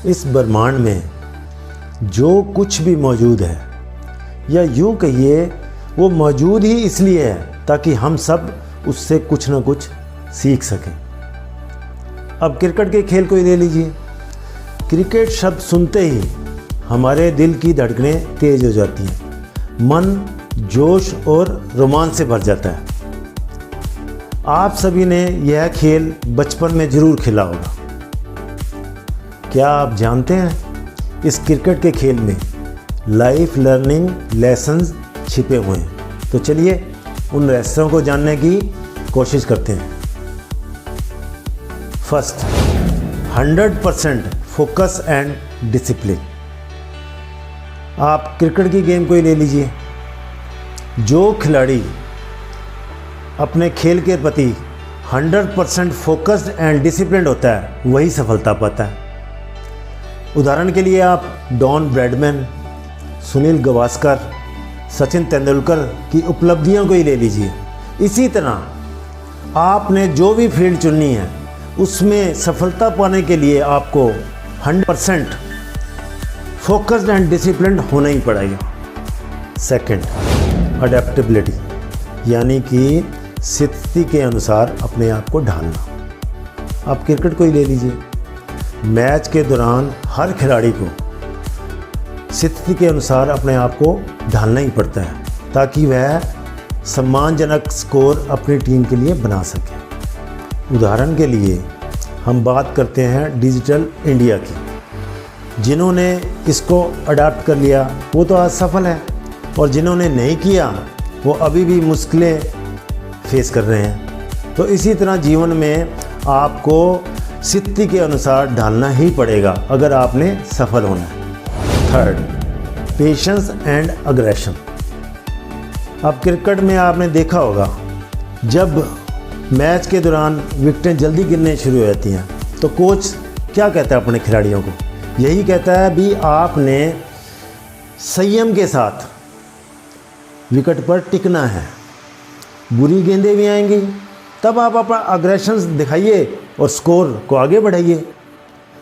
इस ब्रह्मांड में जो कुछ भी मौजूद है, या यूँ कहिए वो मौजूद ही इसलिए है ताकि हम सब उससे कुछ ना कुछ सीख सकें। अब क्रिकेट के खेल को ही ले लीजिए। क्रिकेट शब्द सुनते ही हमारे दिल की धड़कनें तेज हो जाती हैं, मन जोश और रोमांच से भर जाता है। आप सभी ने यह खेल बचपन में ज़रूर खेला होगा। क्या आप जानते हैं इस क्रिकेट के खेल में लाइफ लर्निंग लेसन्स छिपे हुए हैं? तो चलिए उन रहस्यों को जानने की कोशिश करते हैं। First, 100% focus and discipline. आप क्रिकेट की गेम को ही ले लीजिए। जो खिलाड़ी अपने खेल के प्रति 100% फोकस्ड एंड डिसिप्लिन्ड होता है वही सफलता पाता है। उदाहरण के लिए आप डॉन ब्रैडमैन, सुनील गावस्कर, सचिन तेंदुलकर की उपलब्धियों को ही ले लीजिए। इसी तरह आपने जो भी फील्ड चुननी है उसमें सफलता पाने के लिए आपको 100% फोकस्ड एंड डिसिप्लिन्ड होना ही पड़ेगा। सेकंड, अडेप्टेबिलिटी, यानी कि स्थिति के अनुसार अपने आप को ढालना। आप क्रिकेट को ही ले लीजिए। मैच के दौरान हर खिलाड़ी को स्थिति के अनुसार अपने आप को ढालना ही पड़ता है ताकि वह सम्मानजनक स्कोर अपनी टीम के लिए बना सके। उदाहरण के लिए हम बात करते हैं डिजिटल इंडिया की। जिन्होंने इसको अडाप्ट कर लिया वो तो आज सफल है, और जिन्होंने नहीं किया वो अभी भी मुश्किलें फेस कर रहे हैं। तो इसी तरह जीवन में आपको स्थिति के अनुसार ढालना ही पड़ेगा अगर आपने सफल होना है। Third, patience and aggression. अब क्रिकेट में आपने देखा होगा जब मैच के दौरान विकेटें जल्दी गिरने शुरू हो जाती हैं तो कोच क्या कहता है अपने खिलाड़ियों को? यही कहता है भी आपने संयम के साथ विकेट पर टिकना है। बुरी गेंदें भी आएंगी तब आप अपना अग्रेशन दिखाइए और स्कोर को आगे बढ़ाइए।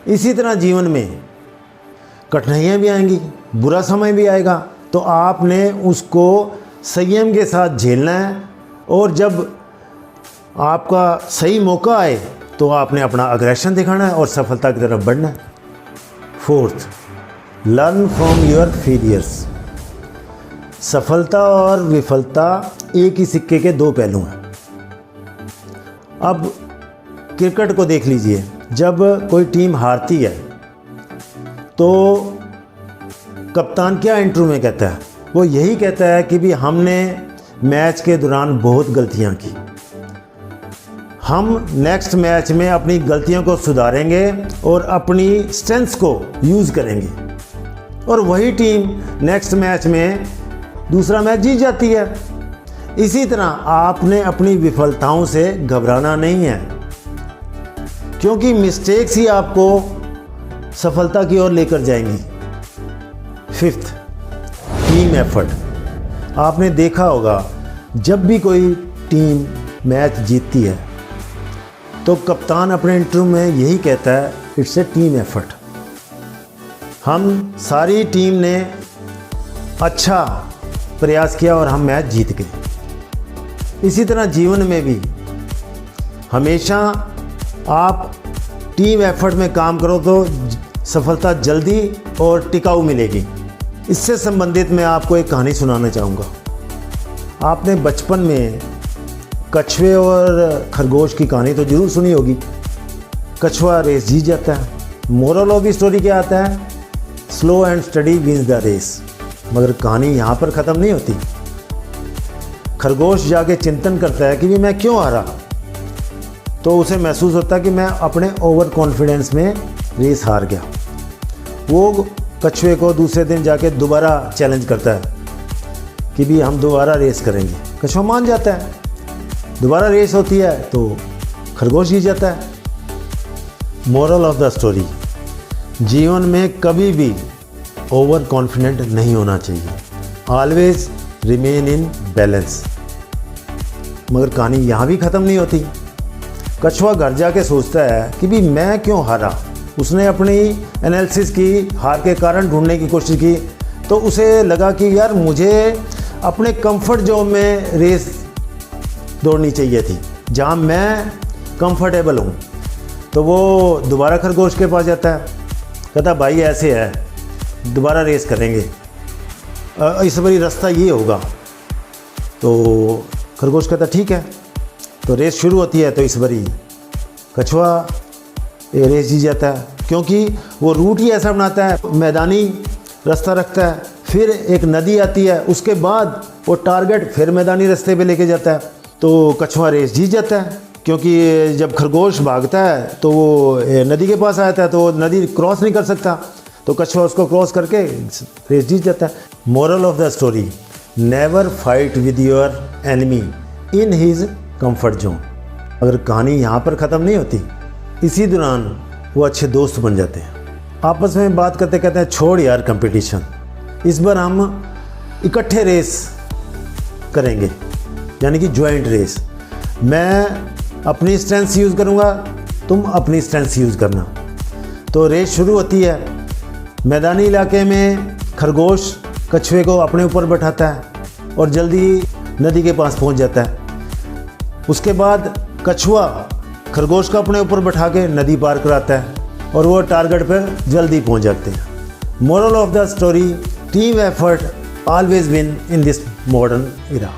इसी तरह जीवन में कठिनाइयाँ भी आएंगी, बुरा समय भी आएगा, तो आपने उसको संयम के साथ झेलना है, और जब आपका सही मौका आए तो आपने अपना अग्रेशन दिखाना है और सफलता की तरफ बढ़ना है। Fourth, learn from your failures. सफलता और विफलता एक ही सिक्के के दो पहलू हैं। अब क्रिकेट को देख लीजिए, जब कोई टीम हारती है तो कप्तान क्या इंटरव्यू में कहता है? वो यही कहता है कि भी हमने मैच के दौरान बहुत गलतियां की, हम नेक्स्ट मैच में अपनी गलतियों को सुधारेंगे और अपनी स्ट्रेंथ्स को यूज़ करेंगे, और वही टीम नेक्स्ट मैच में दूसरा मैच जीत जाती है। इसी तरह आपने अपनी विफलताओं से घबराना नहीं है, क्योंकि मिस्टेक्स ही आपको सफलता की ओर लेकर जाएंगी। Fifth, team effort. आपने देखा होगा जब भी कोई टीम मैच जीतती है तो कप्तान अपने इंटरव्यू में यही कहता है, इट्स ए टीम एफर्ट। हम सारी टीम ने अच्छा प्रयास किया और हम मैच जीत गए। इसी तरह जीवन में भी हमेशा आप टीम एफर्ट में काम करो तो सफलता जल्दी और टिकाऊ मिलेगी। इससे संबंधित मैं आपको एक कहानी सुनाना चाहूँगा। आपने बचपन में कछुए और खरगोश की कहानी तो ज़रूर सुनी होगी। कछुआ रेस जीत जाता है। मोरल ऑफ द स्टोरी क्या आता है? Slow and steady wins the race. मगर कहानी यहाँ पर ख़त्म नहीं होती। खरगोश जाके चिंतन करता है कि भी मैं क्यों हारा, तो उसे महसूस होता है कि मैं अपने ओवर कॉन्फिडेंस में रेस हार गया। वो कछुए को दूसरे दिन जाके दोबारा चैलेंज करता है कि भी हम दोबारा रेस करेंगे। कछुआ मान जाता है। दोबारा रेस होती है तो खरगोश जीत जाता है। मोरल ऑफ द स्टोरी, जीवन में कभी भी ओवर कॉन्फिडेंट नहीं होना चाहिए। Always remain in balance. मगर कहानी यहाँ भी ख़त्म नहीं होती। कछुआ घर जाके सोचता है कि भी मैं क्यों हारा, उसने अपनी एनालिसिस की, हार के कारण ढूंढने की कोशिश की, तो उसे लगा कि यार मुझे अपने कंफर्ट जोन में रेस दौड़नी चाहिए थी, जहाँ मैं कंफर्टेबल हूँ। तो वो दोबारा खरगोश के पास जाता है, कहता भाई ऐसे है, दोबारा रेस करेंगे, इस बारी रास्ता ये होगा। तो खरगोश कहता ठीक है। तो रेस शुरू होती है, तो इस बारी कछुआ रेस जीत जाता है, क्योंकि वो रूट ही ऐसा बनाता है, मैदानी रास्ता रखता है, फिर एक नदी आती है, उसके बाद वो टारगेट फिर मैदानी रास्ते पे लेके जाता है। तो कछुआ रेस जीत जाता है, क्योंकि जब खरगोश भागता है तो वो नदी के पास आता है, तो वो नदी क्रॉस नहीं कर सकता, तो कछुआ उसको क्रॉस करके रेस जीत जाता है। Moral of the story, never fight with your enemy in his comfort zone. अगर कहानी यहाँ पर ख़त्म नहीं होती, इसी दौरान वो अच्छे दोस्त बन जाते हैं, आपस में बात करते कहते हैं छोड़ यार कंपटीशन, इस बार हम इकट्ठे रेस करेंगे, यानी कि जॉइंट रेस। मैं अपनी स्ट्रेंथ यूज़ करूँगा, तुम अपनी स्ट्रेंथ यूज़ करना। तो रेस शुरू होती है। मैदानी इलाके में खरगोश कछुए को अपने ऊपर बैठाता है और जल्दी नदी के पास पहुंच जाता है। उसके बाद कछुआ खरगोश को अपने ऊपर बैठा के नदी पार कराता है और वो टारगेट पर जल्दी पहुंच जाते हैं। Moral of the story, team effort always win in this modern era.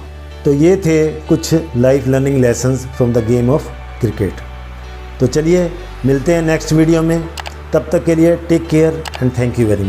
तो ये थे कुछ life learning lessons from the game of cricket. तो चलिए मिलते हैं नेक्स्ट वीडियो में, तब तक के लिए take care and thank you very much.